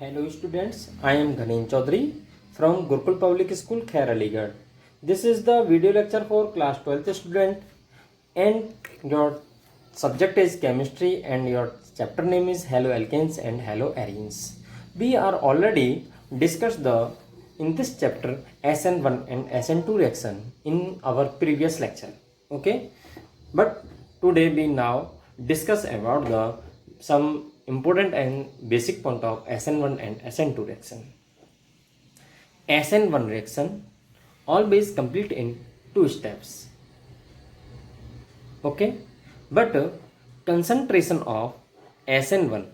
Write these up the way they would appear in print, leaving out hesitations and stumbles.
Hello students, I am Ghanin Chaudhary from Gurukul Public School, Khair Aligarh. This is the video lecture for class 12th student and your subject is chemistry and your chapter name is haloalkanes and haloarenes. We are already discussed in this chapter SN1 and SN2 reaction in our previous lecture. Okay, but today we now discuss about the some important and basic point of SN1 and SN2 reaction. SN1 reaction always complete in 2 steps. Okay, but concentration of SN1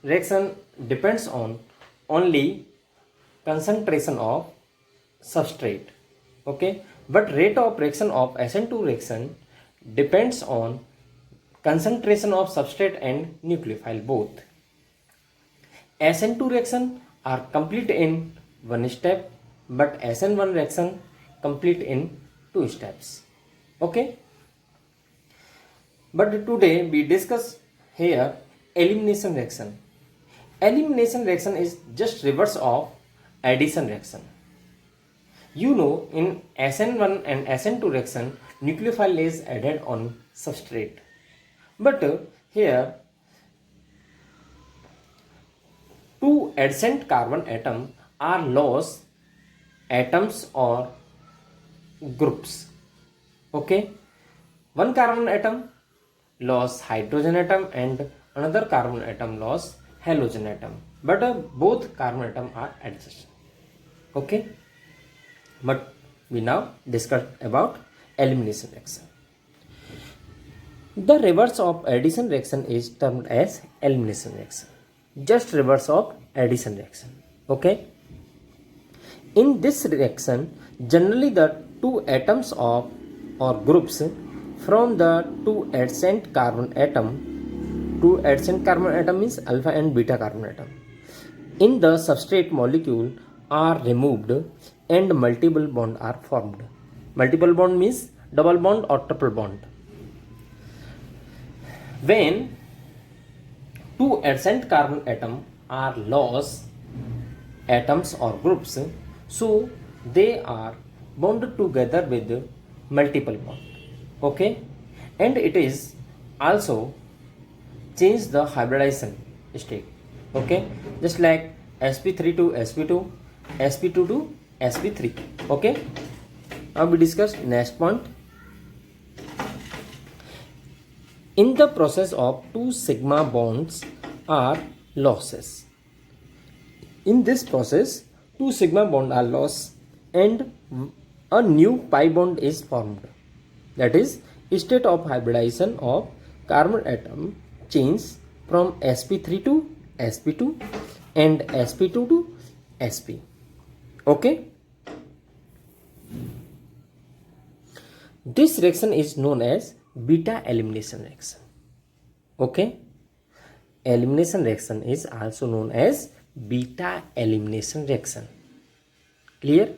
reaction depends on only concentration of substrate. Okay, but rate of reaction of SN2 reaction depends on concentration of substrate and nucleophile both. SN2 reaction are complete in 1 step, but SN1 reaction complete in 2 steps. Okay, but today we discuss here elimination reaction. Elimination reaction is just reverse of addition reaction. You know, in SN1 and SN2 reaction, nucleophile is added on substrate. But here 2 adjacent carbon atom are lost atoms or groups. Okay, one carbon atom lost hydrogen atom and another carbon atom lost halogen atom, but both carbon atom are adjacent. Okay, but we now discuss about elimination reaction. The reverse of addition reaction is termed as elimination reaction. Just reverse of addition reaction. Okay. In this reaction, generally the 2 atoms of or groups from the 2 adjacent carbon atom, 2 adjacent carbon atom means alpha and beta carbon atom, in the substrate molecule are removed and multiple bond are formed. Multiple bond means double bond or triple bond. When 2 adjacent carbon atom are lost atoms or groups, so they are bonded together with multiple bond. Okay, and it is also change the hybridization state. Okay, just like sp3 to sp2, sp2 to sp3. Okay, now we discuss next point. In the process of 2 sigma bonds are losses. In this process, 2 sigma bonds are lost and a new pi bond is formed. That is, state of hybridization of carbon atom change from sp3 to sp2 and sp2 to sp. Okay. This reaction is known as beta elimination reaction. Okay, elimination reaction is also known as beta elimination reaction. Clear?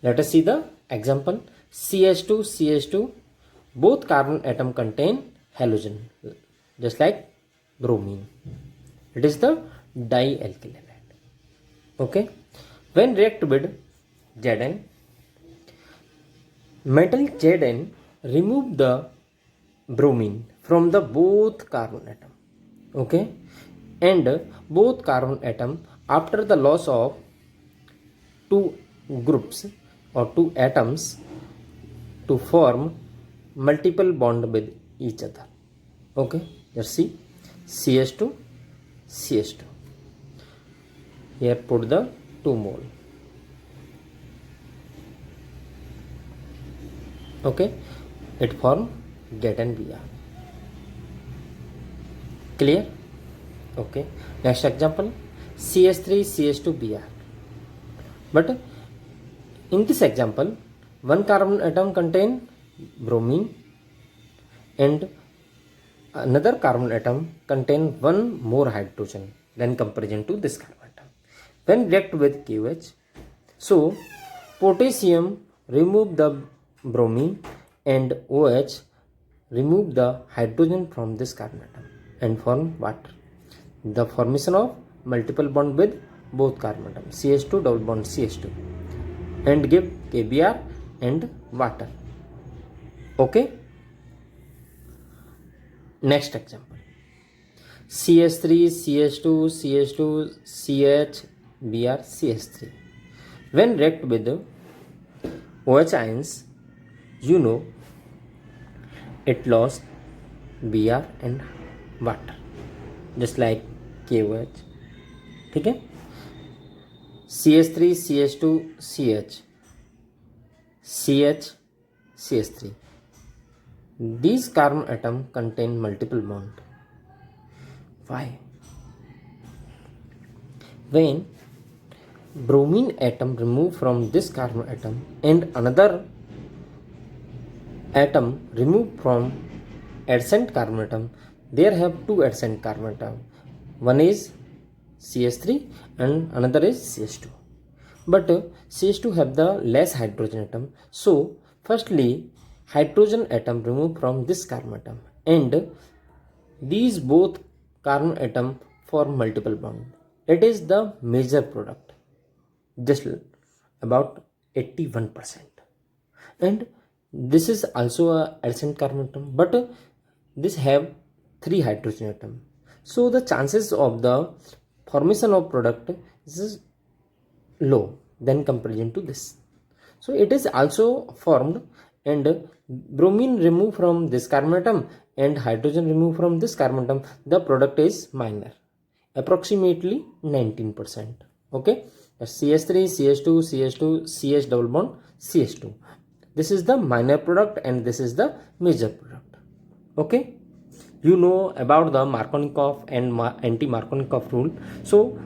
Let us see the example. CH2 CH2, both carbon atom contain halogen, just like bromine. It is the dialkyl halide. Okay, when react with Zn, metal Zn remove the bromine from the both carbon atom. Okay, and both carbon atom after the loss of 2 groups or 2 atoms to form multiple bond with each other. Okay, let's see CH2 CH2. Here put the 2 mole. Okay, it form Zn-Br. Clear? Okay, next example CH3 CH2Br. But in this example, one carbon atom contain bromine and another carbon atom contain one more hydrogen than comparison to this carbon atom. When react with KOH, so potassium remove the bromine and OH remove the hydrogen from this carbon atom and form water. The formation of multiple bond with both carbon atom CH2 double bond CH2 and give KBr and water. Okay. Next example, CH3 CH2 CH2 CH Br CH3. When react with OH ions, you know it lost Br and water, just like KOH. ठीक है. CH3 CH2 CH CH CH3. These carbon atom contain multiple bond. Why? When bromine atom remove from this carbon atom and another atom removed from adjacent carbon atom, there have two adjacent carbon atom. One is CH3 and another is CH2. But CH2 have the less hydrogen atom. So firstly, hydrogen atom removed from this carbon atom and these both carbon atom form multiple bond. It is the major product, just about 81%. And this is also a adjacent carbon atom, but this have 3 hydrogen atom. So the chances of the formation of product is low than comparison to this. So it is also formed, and bromine removed from this carbon atom and hydrogen removed from this carbon atom, the product is minor, approximately 19%. Okay, CH3 CH2 CH2 CH double bond CH2. This is the minor product and this is the major product. Okay, you know about the Markovnikov and anti-Markovnikov rule. So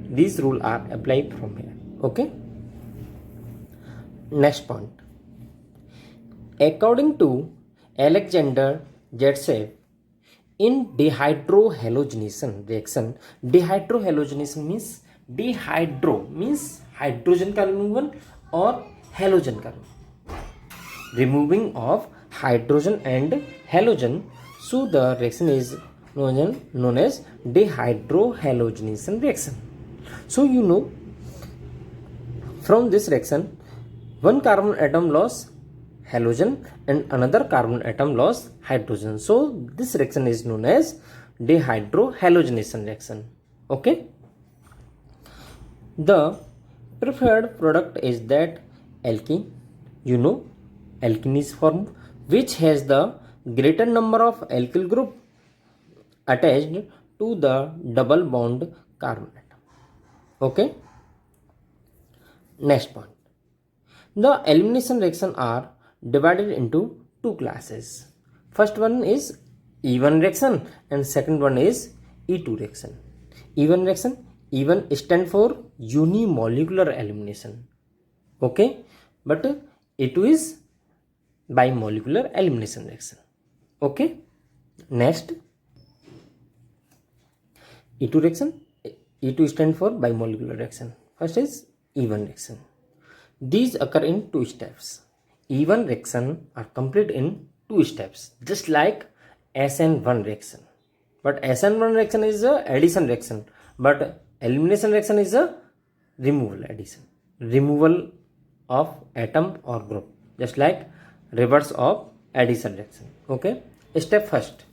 these rules are applied from here. Okay. Next point. According to Alexander Zaitsev, in dehydrohalogenation reaction, dehydrohalogenation means dehydro means hydrogen का removal और halogen का removing of hydrogen and halogen. So the reaction is known as dehydrohalogenation reaction. So you know from this reaction one carbon atom loss halogen and another carbon atom loss hydrogen. So this reaction is known as dehydrohalogenation reaction. Okay. The preferred product is that alkene. You know alkene is formed which has the greater number of alkyl group attached to the double bond carbon atom. Okay. Next point. The elimination reaction are divided into two classes. First one is E1 reaction and second one is E2 reaction. E1 reaction, E1 stand for unimolecular elimination. Okay, but E2 is bimolecular elimination reaction. Okay. Next, E2 reaction. E2 stand for bimolecular reaction. First is E1 reaction. These occur in two steps. E1 reaction are complete in two steps, just like SN1 reaction. But SN1 reaction is a addition reaction, but elimination reaction is a removal addition, removal of atom or group, just like reverse of addition reaction. Okay. Step first.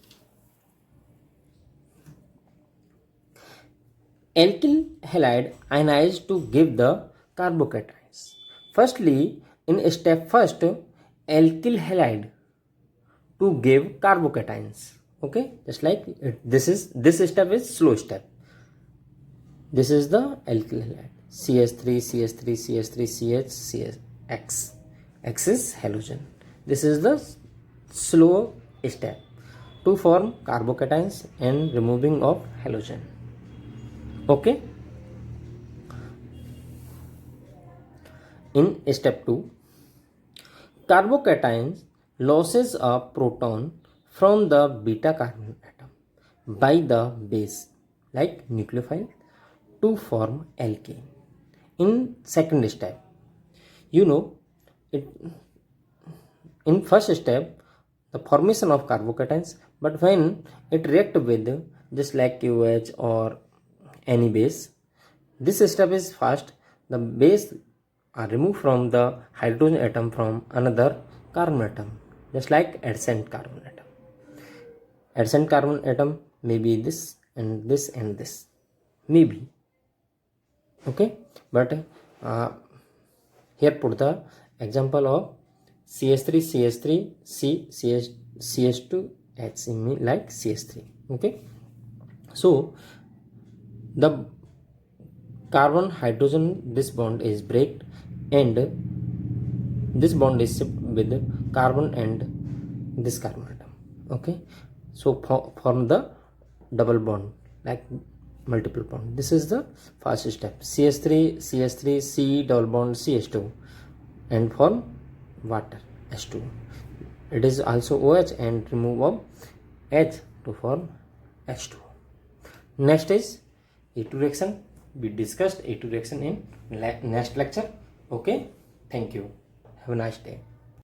Alkyl halide ionized to give the carbocations. Firstly, in step first, alkyl halide to give carbocations. Okay, just like this step is slow step. This is the alkyl halide. CH3, CH3, CH3, CH, CH, X. X is halogen. This is the slow step to form carbocations and removing of halogen. Okay. In step 2, carbocations loses a proton from the beta carbon atom by the base like nucleophile to form alkane. In second step, you know it. In first step, the formation of carbocations, but when it react with just like KOH or any base. This step is fast. The base are removed from the hydrogen atom from another carbon atom, just like adjacent carbon atom. Adjacent carbon atom may be this and this and this, maybe. Okay, but here put the example of CH3 CH3 C CH2 H like CH3. Okay, so the carbon hydrogen, this bond is break and this bond is shipped with carbon and this carbon atom. Okay, so form the double bond like multiple bond. This is the first step. CH3 CH3 C double bond CH2 and form water H2. It is also OH and remove of H to form H2. Next is A2 reaction. We discussed A2 reaction in next lecture. Okay, thank you. Have a nice day.